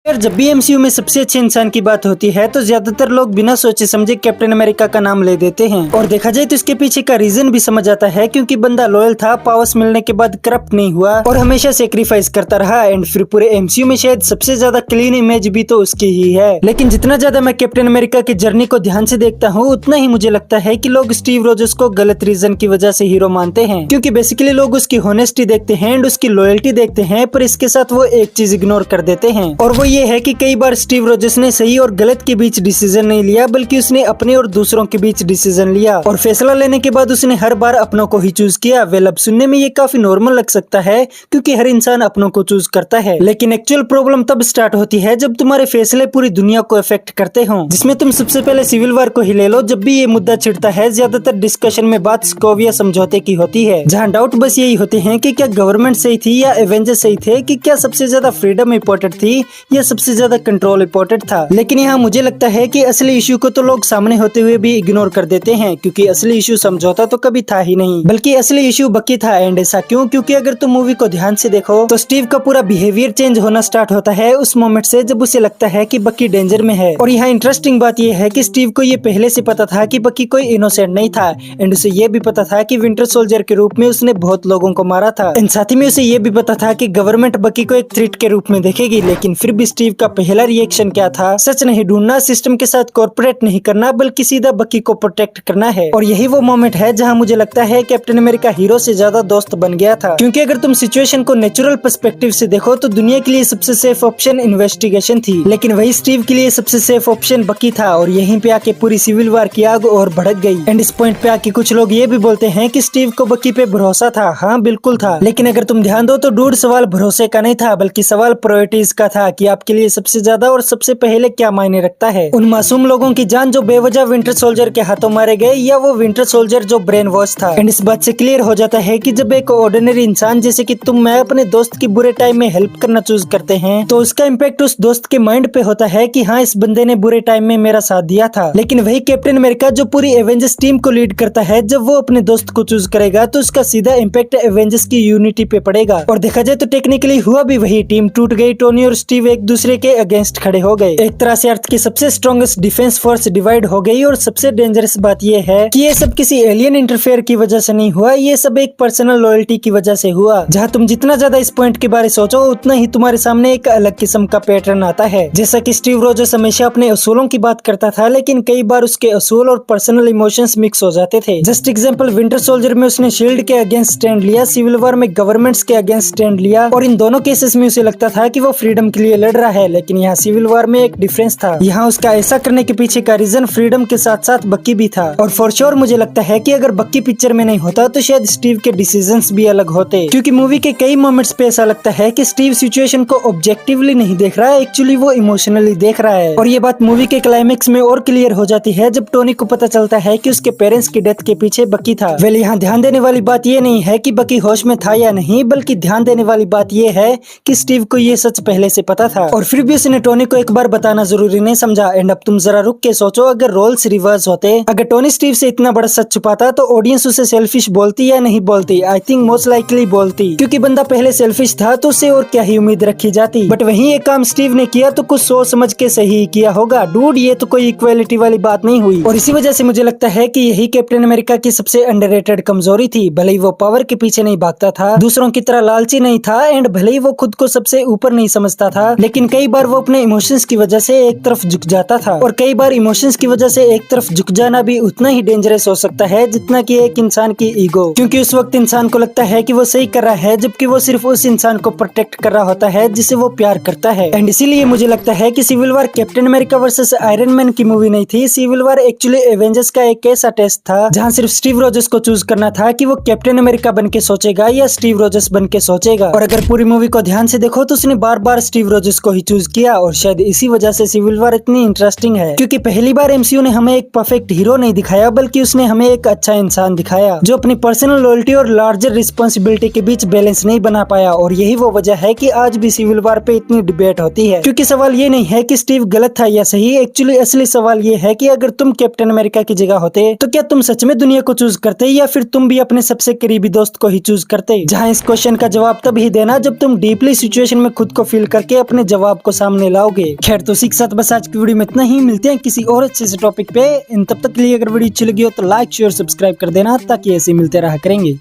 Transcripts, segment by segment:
यार जब भी एमसीयू में सबसे अच्छे इंसान की बात होती है तो ज्यादातर लोग बिना सोचे समझे कैप्टन अमेरिका का नाम ले देते हैं। और देखा जाए तो इसके पीछे का रीजन भी समझ आता है, क्योंकि बंदा लॉयल था, पावर्स मिलने के बाद करप्ट नहीं हुआ और हमेशा सेक्रीफाइस करता रहा। एंड फिर पूरे एमसीयू में शायद सबसे ज्यादा क्लीन इमेज भी तो उसकी ही है। लेकिन जितना ज्यादा मैं कैप्टन अमेरिका की जर्नी को ध्यान से देखता हूँ, उतना ही मुझे लगता है कि लोग स्टीव रोजर्स को गलत रीजन की वजह से हीरो मानते हैं, क्योंकि बेसिकली लोग उसकी होनेस्टी देखते हैं एंड उसकी लॉयल्टी देखते हैं, पर इसके साथ वो एक चीज इग्नोर कर देते हैं, और वो ये है कि कई बार स्टीव रोजर्स ने सही और गलत के बीच डिसीजन नहीं लिया, बल्कि उसने अपने और दूसरों के बीच डिसीजन लिया और फैसला लेने के बाद उसने हर बार अपनों को ही चूज किया। वेल, अब सुनने में ये काफी नॉर्मल लग सकता है, क्योंकि हर इंसान अपनों को चूज करता है, लेकिन एक्चुअल प्रॉब्लम तब स्टार्ट होती है जब तुम्हारे फैसले पूरी दुनिया को इफेक्ट करते हो। जिसमें तुम सबसे पहले सिविल वॉर को ही ले लो। जब भी ये मुद्दा छिड़ता है, ज्यादातर डिस्कशन में बात सोवियत समझौते की होती है, जहाँ डाउट बस यही होते हैं कि क्या गवर्नमेंट सही थी या एवेंजर्स सही थे, कि क्या सबसे ज्यादा फ्रीडम इम्पोर्टेंट थी या सबसे ज्यादा कंट्रोल इम्पोर्टेंट था। लेकिन यहाँ मुझे लगता है कि असली इशू को तो लोग सामने होते हुए भी इग्नोर कर देते हैं, क्योंकि असली इशू समझौता तो कभी था ही नहीं, बल्कि असली इशू बकी था। एंड ऐसा क्यों? क्योंकि अगर तुम मूवी को ध्यान से देखो तो स्टीव का पूरा बिहेवियर चेंज होना स्टार्ट होता है उस मोमेंट से जब उसे लगता है कि बकी डेंजर में है। और यहाँ इंटरेस्टिंग बात यह है कि स्टीव को ये पहले से पता था कि बकी कोई इनोसेंट नहीं था, एंड उसे ये भी पता था कि विंटर सोल्जर के रूप में उसने बहुत लोगों को मारा था। एंड साथ ही में उसे ये भी पता था कि गवर्नमेंट बकी को एक थ्रेट के रूप में देखेगी। लेकिन फिर भी स्टीव का पहला रिएक्शन क्या था? सच नहीं ढूंढना, सिस्टम के साथ कॉर्पोरेट नहीं करना, बल्कि सीधा बकी को प्रोटेक्ट करना है। और यही वो मोमेंट है जहां मुझे लगता है कैप्टन अमेरिका हीरो से ज्यादा दोस्त बन गया था, क्योंकि अगर तुम सिचुएशन को नेचुरल पर्सपेक्टिव से देखो तो दुनिया के लिए सबसे सेफ ऑप्शन इन्वेस्टिगेशन थी, लेकिन वही स्टीव के लिए सबसे सेफ ऑप्शन बकी था। और यहीं पे आके पूरी सिविल वॉर की आग और भड़क गई। एंड इस पॉइंट पे आके कुछ लोग ये भी बोलते हैं कि स्टीव को बकी पे भरोसा था। हाँ, बिल्कुल था, लेकिन अगर तुम ध्यान दो तो डूड सवाल भरोसे का नहीं था, बल्कि सवाल प्रायोरिटीज का था, कि आपके लिए सबसे ज्यादा और सबसे पहले क्या मायने रखता है। उन मासूम लोगों की जान जो बेवजह विंटर सोल्जर के हाथों मारे गए, या वो विंटर सोल्जर जो ब्रेन वॉश था। एंड इस बात से क्लियर हो जाता है कि जब एक ऑर्डिनरी इंसान जैसे कि तुम मैं अपने दोस्त की बुरे टाइम में हेल्प करना चूज करते हैं, तो उसका इम्पैक्ट उस दोस्त के माइंड पे होता है कि हाँ, इस बंदे ने बुरे टाइम में मेरा साथ दिया था। लेकिन वही कैप्टन अमेरिका जो पूरी एवेंजर्स टीम को लीड करता है, जब वो अपने दोस्त को चूज करेगा तो उसका सीधा इम्पैक्ट एवेंजर्स की यूनिटी पे पड़ेगा। और देखा जाए तो टेक्निकली हुआ भी वही, टीम टूट गई, टोनी और स्टीव एक दूसरे के अगेंस्ट खड़े हो गए। एक तरह से अर्थ की सबसे स्ट्रॉन्गेस्ट डिफेंस फोर्स डिवाइड हो गई। और सबसे डेंजरस बात यह है कि ये सब किसी एलियन इंटरफेयर की वजह से नहीं हुआ, ये सब एक पर्सनल लॉयल्टी की वजह से हुआ। जहाँ तुम जितना ज्यादा इस पॉइंट के बारे सोचो, उतना ही तुम्हारे सामने एक अलग किस्म का पैटर्न आता है। जैसा कि स्टीव रोजर्स हमेशा अपने असूलों की बात करता था, लेकिन कई बार उसके असूल और पर्सनल इमोशंस मिक्स हो जाते थे। जस्ट एग्जांपल, विंटर सोल्जर में उसने शील्ड के अगेंस्ट स्टैंड लिया, सिविल वॉर में गवर्नमेंट्स के अगेंस्ट स्टैंड लिया, और इन दोनों केसेस में उसे लगता था कि वो फ्रीडम के लिए लड़ रहा है। लेकिन यहाँ सिविल वॉर में एक डिफरेंस था, यहाँ उसका ऐसा करने के पीछे का रीजन फ्रीडम के साथ साथ बक्की भी था। और फॉर श्योर मुझे लगता है कि अगर बक्की पिक्चर में नहीं होता तो शायद स्टीव के डिसीजंस भी अलग होते, क्योंकि मूवी के कई मोमेंट्स पे ऐसा लगता है कि स्टीव सिचुएशन को ऑब्जेक्टिवली नहीं देख रहा है, एक्चुअली वो इमोशनली देख रहा है। और ये बात मूवी के क्लाइमेक्स में और क्लियर हो जाती है जब टोनी को पता चलता है कि उसके पेरेंट्स की डेथ के पीछे बक्की था। वेल, यहाँ ध्यान देने वाली बात ये नहीं है कि बक्की होश में था या नहीं, बल्कि ध्यान देने वाली बात ये है कि स्टीव को ये सच पहले से पता था, और फिर भी उसने टोनी को एक बार बताना जरूरी नहीं समझा। एंड अब तुम जरा रुक के सोचो, अगर रोल्स रिवर्स होते, अगर टोनी स्टीव से इतना बड़ा सच छुपाता तो ऑडियंस उसे सेल्फिश बोलती या नहीं बोलती? आई थिंक मोस्ट लाइकली बोलती, क्योंकि बंदा पहले सेल्फिश था तो उससे और क्या ही उम्मीद रखी जाती। बट वही एक काम स्टीव ने किया तो कुछ सोच समझ के सही किया होगा। डूड, ये तो कोई इक्वालिटी वाली बात नहीं हुई। और इसी वजह से मुझे लगता है कि यही कैप्टन अमेरिका की सबसे अंडररेटेड कमजोरी थी। भले ही वो पावर के पीछे नहीं भागता था, दूसरों की तरह लालची नहीं था, एंड भले ही वो खुद को सबसे ऊपर नहीं समझता था, लेकिन कई बार वो अपने इमोशंस की वजह से एक तरफ झुक जाता था। और कई बार इमोशंस की वजह से एक तरफ झुक जाना भी उतना ही डेंजरस हो सकता है जितना कि एक इंसान की ईगो, क्योंकि उस वक्त इंसान को लगता है कि वो सही कर रहा है, जबकि वो सिर्फ उस इंसान को प्रोटेक्ट कर रहा होता है जिसे वो प्यार करता है। एंड इसीलिए मुझे लगता है कि civil war captain America versus iron man की मूवी नहीं थी। सिविल वॉर एक्चुअली एवेंजर्स का एक ऐसा टेस्ट था जहाँ सिर्फ स्टीव रोजर्स को चूज करना था कि वो कैप्टन अमेरिका बन के सोचेगा या स्टीव रोजर्स बन के सोचेगा। और अगर पूरी मूवी को ध्यान से देखो तो उसने बार बार स्टीव रोजर्स को ही चूज किया, और शायद इसी वजह से सिविल वॉर इतनी इंटरेस्टिंग है, क्योंकि पहली बार एमसीयू ने हमें एक परफेक्ट हीरो नहीं दिखाया, बल्कि उसने हमें एक अच्छा इंसान दिखाया जो अपनी पर्सनल लॉयल्टी और लार्जर रिस्पॉन्सिबिलिटी के बीच बैलेंस नहीं बना पाया। और यही वो वजह है कि आज भी सिविल वॉर पे इतनी डिबेट होती है, क्योंकि सवाल ये नहीं है कि स्टीव गलत था या सही, एक्चुअली असली सवाल ये है कि अगर तुम कैप्टन अमेरिका की जगह होते तो क्या तुम सच में दुनिया को चूज करते, या फिर तुम भी अपने सबसे करीबी दोस्त को ही चूज करते? जहाँ इस क्वेश्चन का जवाब तब ही देना जब तुम डीपली सिचुएशन में खुद को फील करके अपने जवाब को सामने लाओगे। खैर तो इसी के साथ बस आज की वीडियो में इतना ही, मिलते हैं किसी और अच्छे से टॉपिक पे। तब तक के लिए अगर वीडियो अच्छी लगी हो तो लाइक शेयर सब्सक्राइब कर देना, ताकि ऐसे मिलते रहा करेंगे।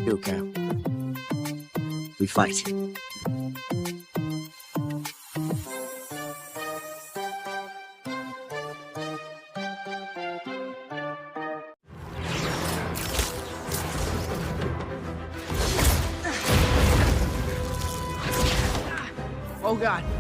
Okay. We fight. Oh God.